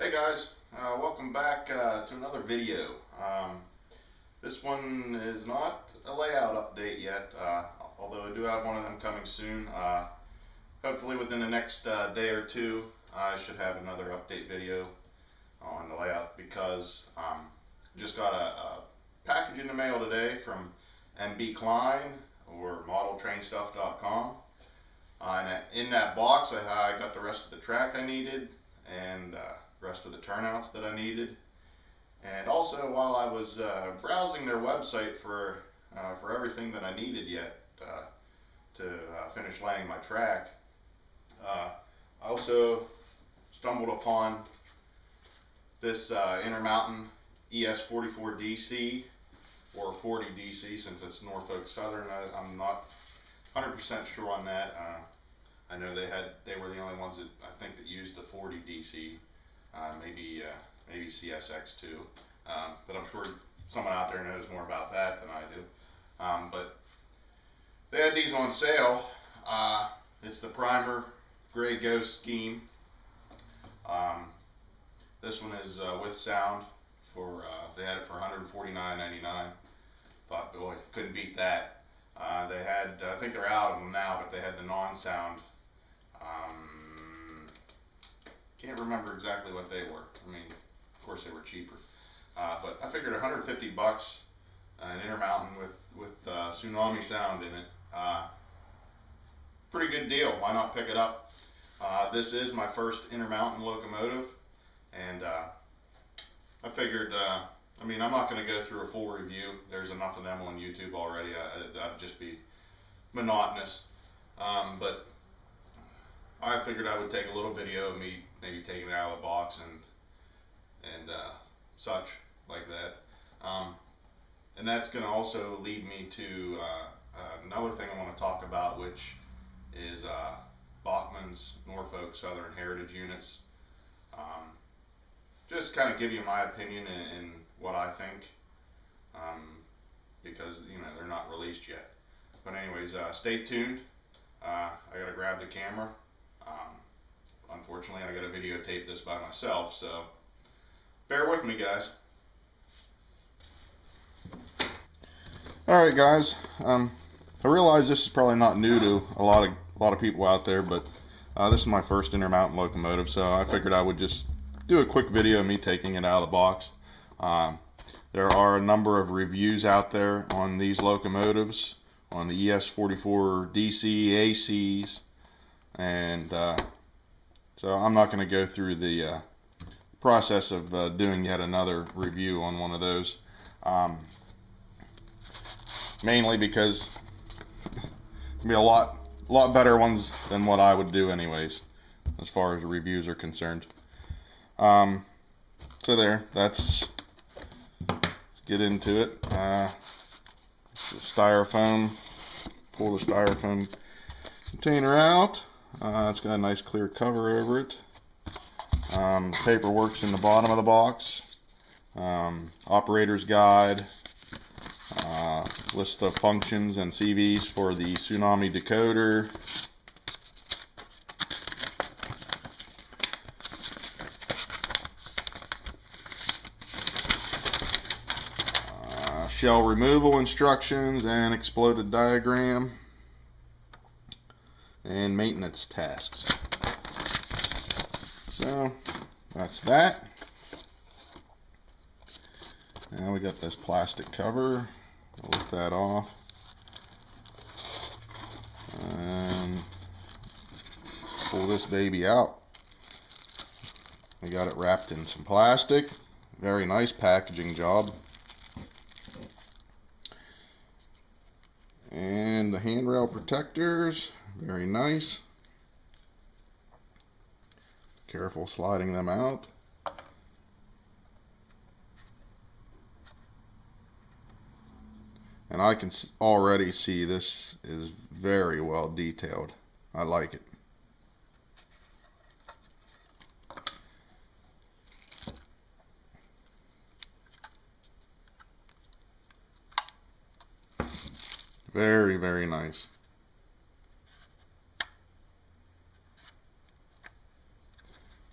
Hey guys, welcome back to another video. This one is not a layout update yet, although I do have one of them coming soon. Hopefully within the next day or two I should have another update video on the layout, because just got a package in the mail today from MB Klein or modeltrainstuff.com. And in that box I got the rest of the track I needed and rest of the turnouts that I needed. And also, while I was browsing their website for everything that I needed yet to finish laying my track, I also stumbled upon this Intermountain ES 44 DC, or 40 DC since it's Norfolk Southern. I'm not 100% sure on that. I know they were the only ones that I think that used the 40 DC. Maybe CSX too, but I'm sure someone out there knows more about that than I do. But they had these on sale. It's the primer gray ghost scheme. This one is with sound. They had it for $149.99. Thought, boy, couldn't beat that. They had, I think they're out of them now, but they had the non-sound. Can't remember exactly what they were. I mean, of course they were cheaper. But I figured 150 bucks, an Intermountain with Tsunami sound in it. Pretty good deal. Why not pick it up? This is my first Intermountain locomotive, and I figured, I mean, I'm not going to go through a full review. There's enough of them on YouTube already. That'd just be monotonous. But I figured I would take a little video of me maybe taking it out of the box and such like that. And that's going to also lead me to another thing I want to talk about, which is Bachmann's Norfolk Southern Heritage units. Just kind of give you my opinion and what I think, because they're not released yet. But anyways, stay tuned. I gotta grab the camera. Unfortunately, I gotta videotape this by myself, so bear with me, guys. Alright guys, I realize this is probably not new to a lot of people out there, but this is my first Intermountain locomotive, so I figured I would just do a quick video of me taking it out of the box. There are a number of reviews out there on these locomotives, on the ES 44 DC, ACs, and so I'm not going to go through the process of doing yet another review on one of those, mainly because there'll be a lot better ones than what I would do anyways, as far as the reviews are concerned. So let's get into it. The styrofoam, pull the styrofoam container out. It's got a nice clear cover over it. Paperwork's in the bottom of the box. Operator's guide, list of functions and CVs for the Tsunami decoder. Shell removal instructions and exploded diagram, and maintenance tasks. So that's that. Now we got this plastic cover. I'll lift that off and pull this baby out. We got it wrapped in some plastic. Very nice packaging job. And the handrail protectors, very nice. Careful sliding them out. And I can already see this is very well detailed. I like it. Very, very nice.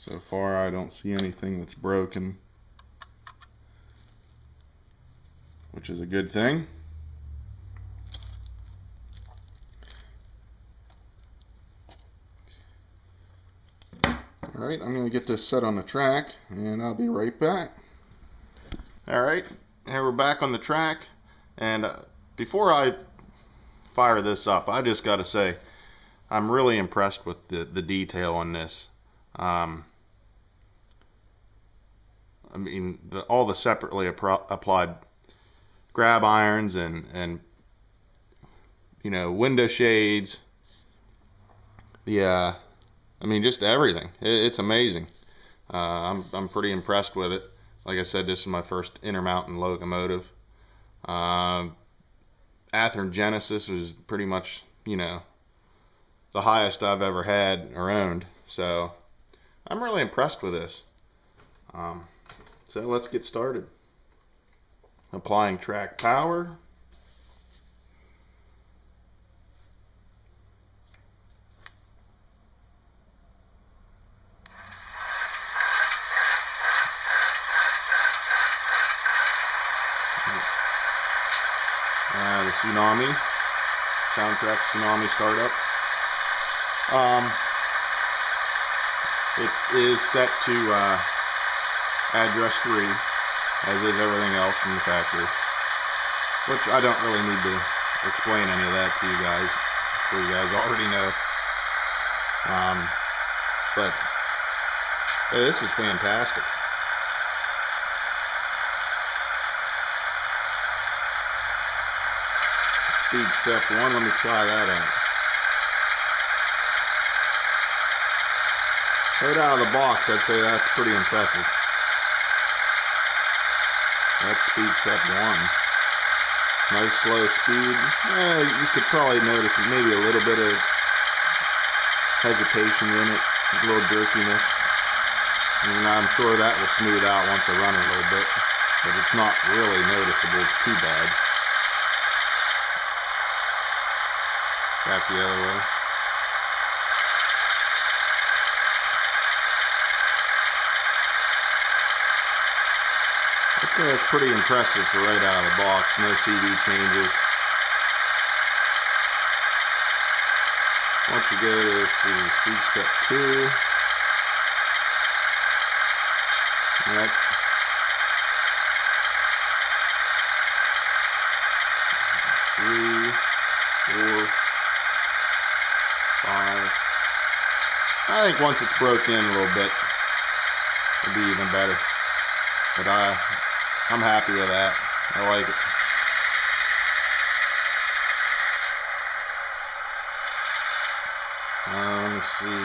So far I don't see anything that's broken, which is a good thing. Alright, I'm going to get this set on the track and I'll be right back. Alright, here we're back on the track, and before I fire this up, I just got to say I'm really impressed with the detail on this. I mean, all the separately applied grab irons and you know, window shades, I mean, just everything. It's amazing. I'm pretty impressed with it. Like I said, this is my first Intermountain locomotive. Athearn Genesis was pretty much, you know, the highest I've ever had or owned. So I'm really impressed with this. So let's get started. Applying track power. The Tsunami, soundtrack Tsunami startup. It is set to address 3, as is everything else from the factory, which I don't really need to explain any of that to you guys. I'm sure you guys already know. But hey, this is fantastic. Speed step 1, let me try that out. Right out of the box, I'd say that's pretty impressive. That's speed step 1. Nice slow speed. You could probably notice maybe a little bit of hesitation in it, a little jerkiness. And I'm sure that will smooth out once I run it a little bit, but it's not really noticeable too bad. Back the other way. I'd say that's pretty impressive for right out of the box. No CD changes. Once you go to speed step 2. Yep. 3, 4, 5. I think once it's broke in a little bit, it'll be even better. But I'm happy with that. I like it. Let me see.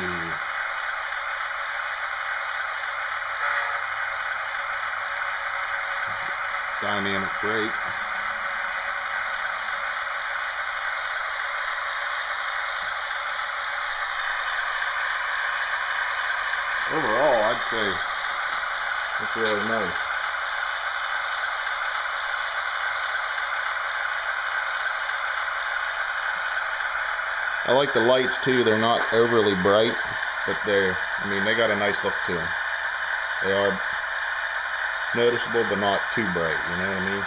Dynamic brake. Overall, I'd say it's really nice. I like the lights too. They're not overly bright, but they got a nice look to them. They are noticeable, but not too bright, you know what I mean?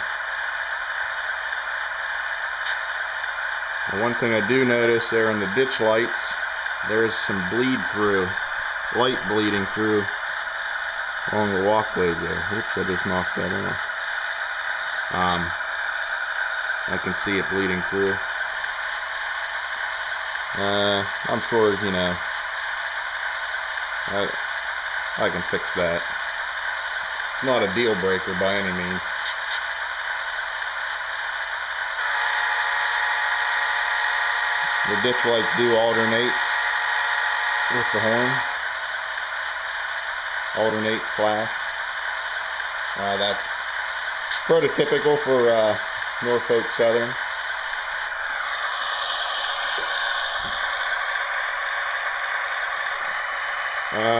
And one thing I do notice there in the ditch lights, there's some light bleeding through along the walkways there. Oops, I just knocked that off. I can see it bleeding through. I'm sure, you know, I can fix that. It's not a deal breaker by any means. The ditch lights do alternate with the horn. Alternate flash. That's prototypical for Norfolk Southern.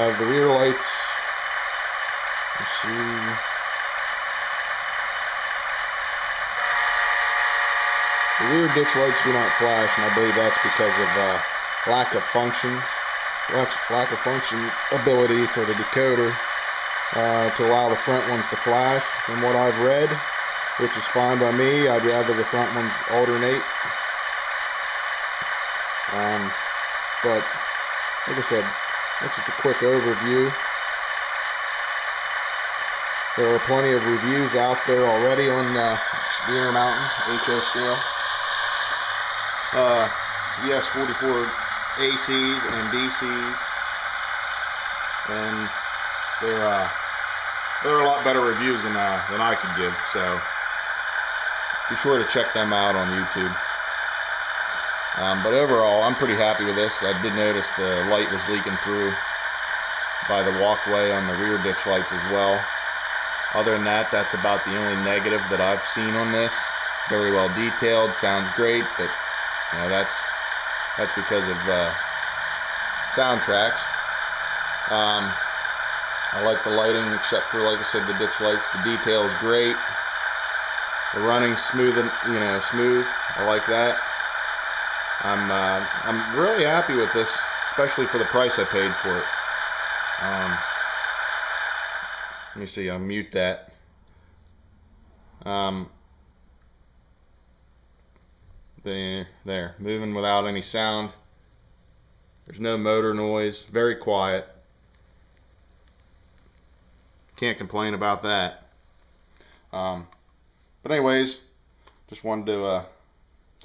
The rear lights, let's see. The rear ditch lights do not flash, and I believe that's because of lack of function lack of function ability for the decoder to allow the front ones to flash. From what I've read, which is fine by me, I'd rather the front ones alternate. But like I said, that's just a quick overview. There are plenty of reviews out there already on the Intermountain HO scale. ES44 ACs and DCs, and there are a lot better reviews than I could give. So be sure to check them out on YouTube. But overall, I'm pretty happy with this. I did notice the light was leaking through by the walkway on the rear ditch lights as well. Other than that, that's about the only negative that I've seen on this. Very well detailed, sounds great, but you know, that's because of soundtracks. I like the lighting, except for, like I said, the ditch lights. The detail is great. The running's smooth, smooth. I like that. I'm really happy with this, especially for the price I paid for it. Let me see, I'll mute that. There, moving without any sound. There's no motor noise, very quiet. Can't complain about that. But anyways, just wanted to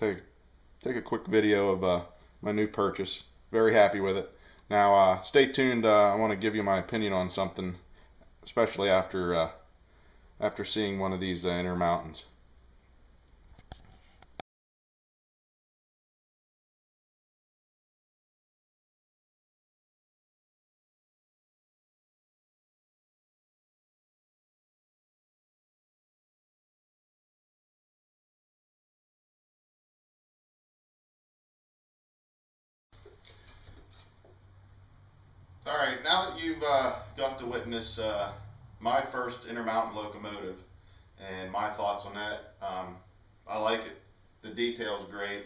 take a quick video of my new purchase. Very happy with it. Now stay tuned. I want to give you my opinion on something, especially after seeing one of these Intermountains. Alright, now that you've got to witness my first Intermountain locomotive and my thoughts on that, I like it. The detail's great.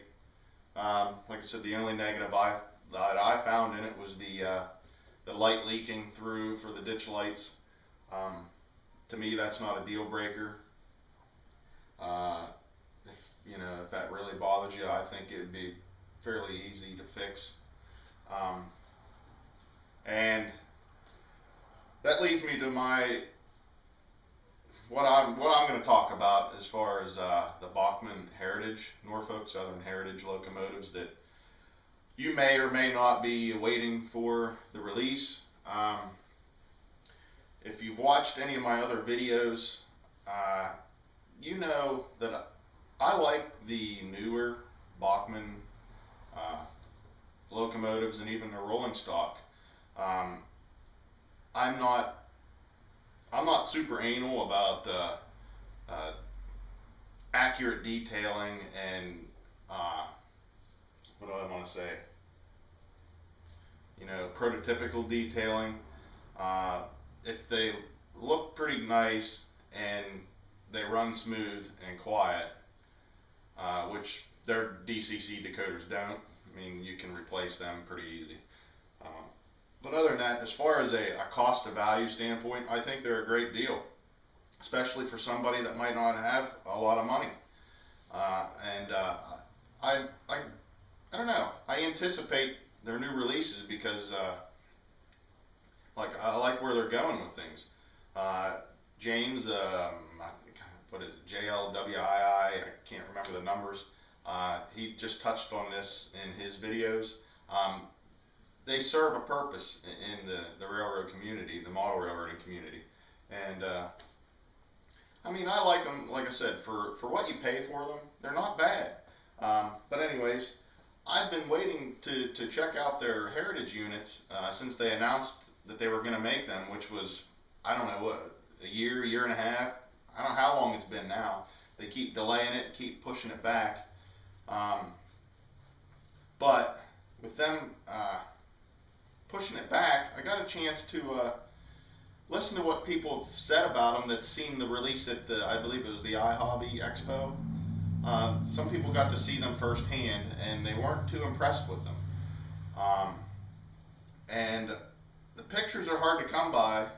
Like I said, the only negative that I found in it was the light leaking through for the ditch lights. To me, that's not a deal breaker. If that really bothers you, I think it'd be fairly easy to fix. And that leads me to what I'm going to talk about as far as the Bachmann Heritage, Norfolk Southern Heritage locomotives that you may or may not be waiting for the release. If you've watched any of my other videos, you know that I like the newer Bachmann locomotives and even the rolling stock. I'm not super anal about accurate detailing and what do I want to say? Prototypical detailing. If they look pretty nice and they run smooth and quiet, which their DCC decoders don't. I mean, you can replace them pretty easy. But other than that, as far as a cost to value standpoint, I think they're a great deal, especially for somebody that might not have a lot of money. I don't know. I anticipate their new releases because I like where they're going with things. James, what is it, JLWII, I can't remember the numbers. He just touched on this in his videos. They serve a purpose in the railroad community, the model railroading community. And I mean, I like them, like I said, for what you pay for them, they're not bad. But anyways, I've been waiting to check out their heritage units since they announced that they were going to make them, which was, I don't know, what, a year and a half? I don't know how long it's been now. They keep delaying it, keep pushing it back. But with them pushing it back, I got a chance to listen to what people have said about them that's seen the release at I believe it was the iHobby Expo. Some people got to see them firsthand and they weren't too impressed with them. and the pictures are hard to come by,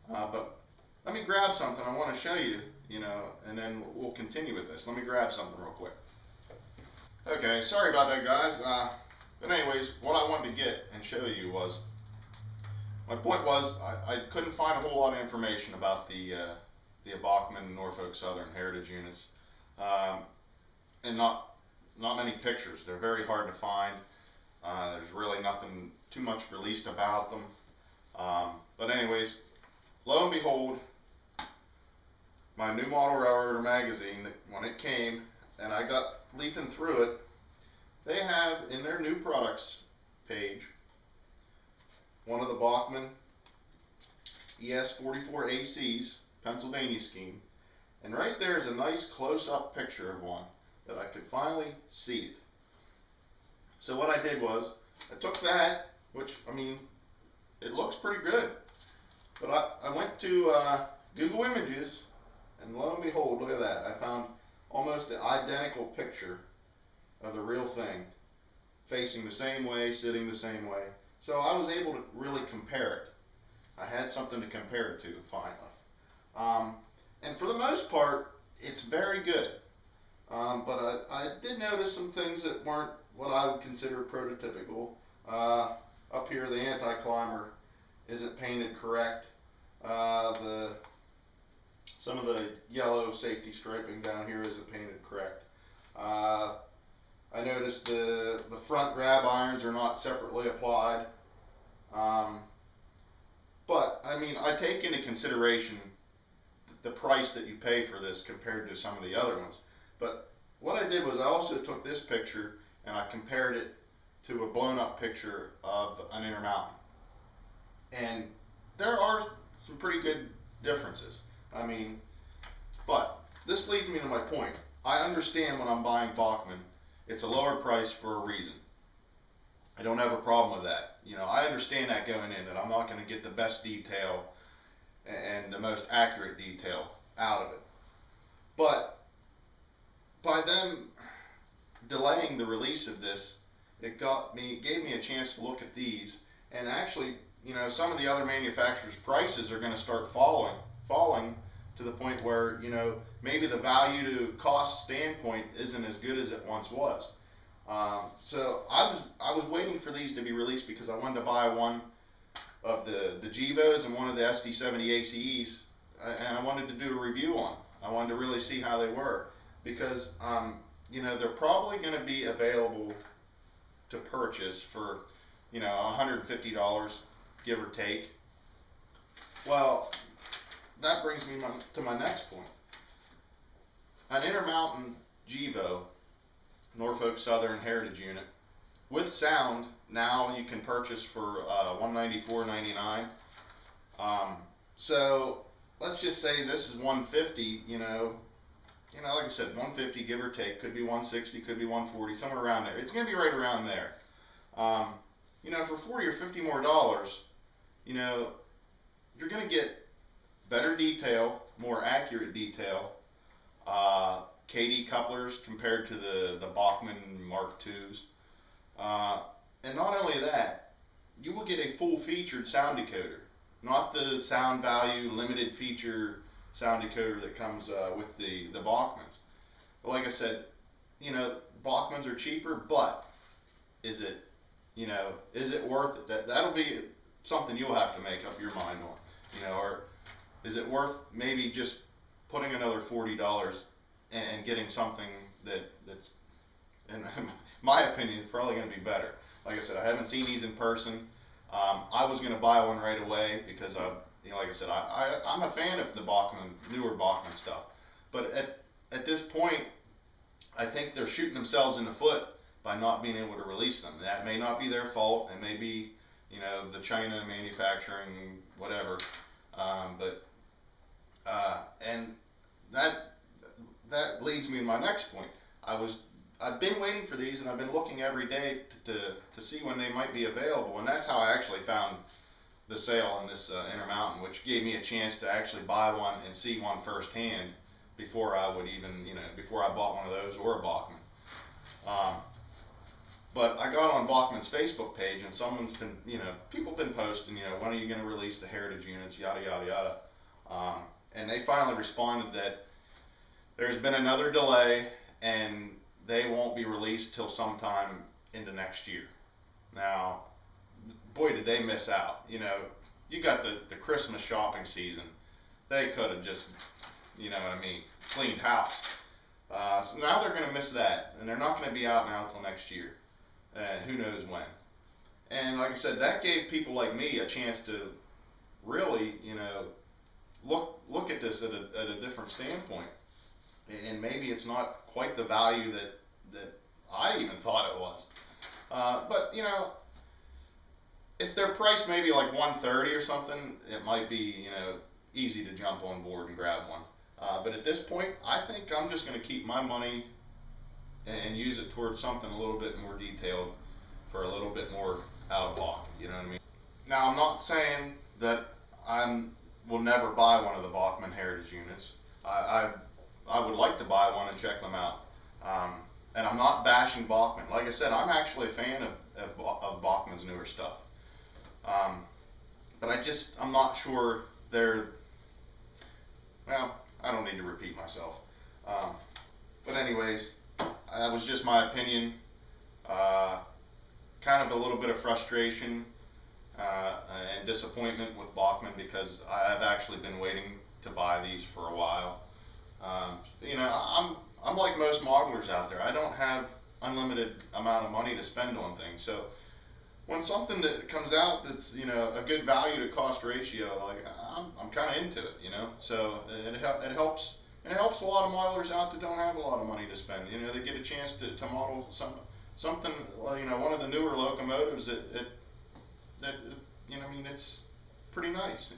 but let me grab something I want to show you, and then we'll continue with this. Let me grab something real quick. Okay, sorry about that, guys. But anyways, what I wanted to get and show you was, my point was, I couldn't find a whole lot of information about the Bachmann Norfolk Southern Heritage units, and not many pictures. They're very hard to find. There's really nothing too much released about them. But anyways, lo and behold, my new model railroader magazine, when it came and I got leafing through it, they have in their new products page one of the Bachmann NS 44 ACs, Pennsylvania scheme, and right there is a nice close-up picture of one that I could finally see it. So what I did was, I took that, which, I mean, it looks pretty good, but I went to Google Images, and lo and behold, look at that. I found almost the identical picture of the real thing, facing the same way, sitting the same way. So I was able to really compare it. I had something to compare it to, finally. And for the most part, it's very good. But I did notice some things that weren't what I would consider prototypical. Up here, the anti-climber isn't painted correct. Some of the yellow safety striping down here isn't painted correct. I noticed the front grab irons are not separately applied. But I mean, I take into consideration the price that you pay for this compared to some of the other ones. But what I did was I also took this picture and I compared it to a blown up picture of an Intermountain. And there are some pretty good differences. I mean, but this leads me to my point. I understand when I'm buying Bachmann, it's a lower price for a reason. I don't have a problem with that. I understand that going in, that I'm not going to get the best detail and the most accurate detail out of it. But by them delaying the release of this, it gave me a chance to look at these, and actually, some of the other manufacturers' prices are going to start falling to the point where, maybe the value to cost standpoint isn't as good as it once was. So I was waiting for these to be released because I wanted to buy one of the Gevos and one of the SD70 ACEs, and I wanted to do a review on them. I wanted to really see how they were, because they're probably going to be available to purchase for $150, give or take. Well, that brings me to my next point. An Intermountain Gevo Norfolk Southern Heritage unit with sound, now you can purchase for $194.99. So let's just say this is $150. Like I said, $150 give or take, could be $160, could be $140, somewhere around there. It's going to be right around there. For $40 or $50 more dollars, you're going to get better detail, more accurate detail. KD couplers compared to the Bachmann Mark IIs. And not only that, you will get a full featured sound decoder, not the sound value limited feature sound decoder that comes with the Bachmanns. But like I said, Bachmanns are cheaper, but is it worth it? That'll be something you'll have to make up your mind on, or is it worth maybe just putting another $40 and getting something that's, in my opinion, is probably going to be better. Like I said, I haven't seen these in person. I was going to buy one right away because like I said, I'm a fan of the newer Bachmann stuff. But at this point, I think they're shooting themselves in the foot by not being able to release them. That may not be their fault. It may be, the China manufacturing, whatever. And that leads me to my next point. I've been waiting for these, and I've been looking every day to see when they might be available, and that's how I actually found the sale on this Intermountain, which gave me a chance to actually buy one and see one firsthand before I would even, before I bought one of those or a Bachmann. But I got on Bachmann's Facebook page, and someone's been, people been posting, when are you going to release the Heritage units, yada, yada, yada. And they finally responded that there's been another delay, and they won't be released till sometime into next year. Now, boy, did they miss out. You got the Christmas shopping season. They could have just, cleaned house. So now they're going to miss that, and they're not going to be out now until next year. And who knows when. And like I said, that gave people like me a chance to really, look at this at a different standpoint. And maybe it's not quite the value that I even thought it was. But if they're priced maybe like $130 or something, it might be easy to jump on board and grab one. But at this point, I think I'm just going to keep my money and use it towards something a little bit more detailed for a little bit more out of block. You know what I mean? Now, I'm not saying that will never buy one of the Bachmann Heritage units. I would like to buy one and check them out. And I'm not bashing Bachmann. Like I said, I'm actually a fan of Bachmann's newer stuff. But I'm not sure well, I don't need to repeat myself. But anyways, that was just my opinion. Kind of a little bit of frustration and disappointment with Bachmann, because I've actually been waiting to buy these for a while. I'm like most modelers out there. I don't have unlimited amount of money to spend on things. So when something that comes out that's a good value to cost ratio, like I'm kind of into it. So it helps. And it helps a lot of modelers out that don't have a lot of money to spend. They get a chance to model something, one of the newer locomotives that it's pretty nice.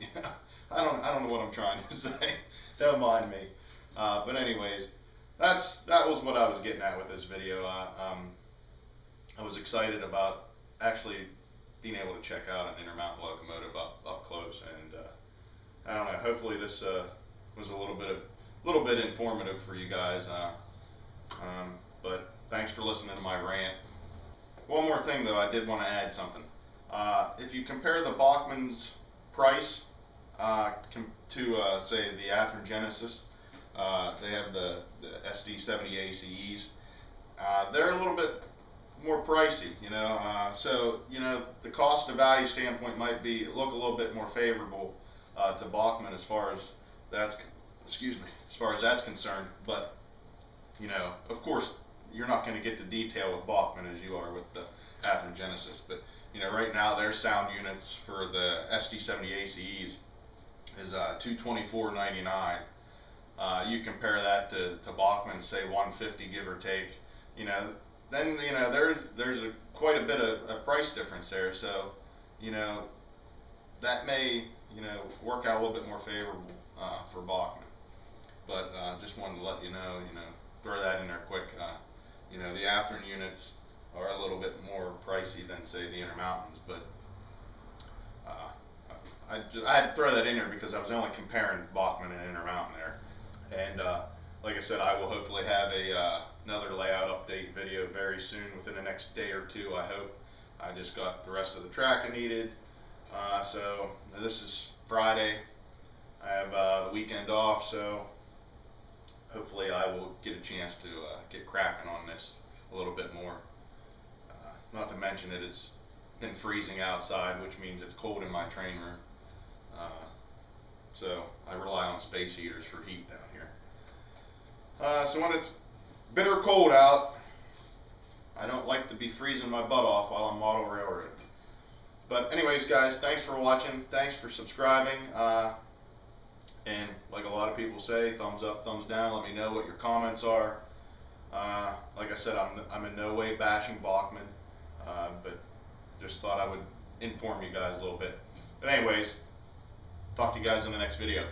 I don't know what I'm trying to say. Don't mind me. But anyways, that was what I was getting at with this video. I was excited about actually being able to check out an Intermountain locomotive up close, and I don't know. Hopefully this was a little bit informative for you guys. But thanks for listening to my rant. One more thing though, I did want to add something. If you compare the Bachmann's price to say the Athearn Genesis, they have the SD70 ACEs. They're a little bit more pricey, so the cost to value standpoint might look a little bit more favorable to Bachmann as far as that's concerned. But of course, you're not going to get the detail with Bachmann as you are with the Athearn Genesis. But right now their sound units for the SD70 ACEs is $224.99. You compare that to Bachmann, say $150 give or take. Then there's quite a bit of price difference there. So that may work out a little bit more favorable for Bachmann. But just wanted to let you know, throw that in there quick. The Athearn units are a little bit more pricey than say the Intermountains, but I had to throw that in there because I was only comparing Bachmann and Intermountain there. And like I said, I will hopefully have another layout update video very soon, within the next day or two, I hope. I just got the rest of the track I needed. So this is Friday. I have the weekend off, so hopefully I will get a chance to get cracking on this a little bit more. Not to mention that it's been freezing outside, which means it's cold in my train room. So I rely on space heaters for heat down here. So when it's bitter cold out, I don't like to be freezing my butt off while I'm model railroading. But anyways, guys, thanks for watching. Thanks for subscribing. And like a lot of people say, thumbs up, thumbs down. Let me know what your comments are. Like I said, I'm in no way bashing Bachmann, but just thought I would inform you guys a little bit. But anyways, talk to you guys in the next video.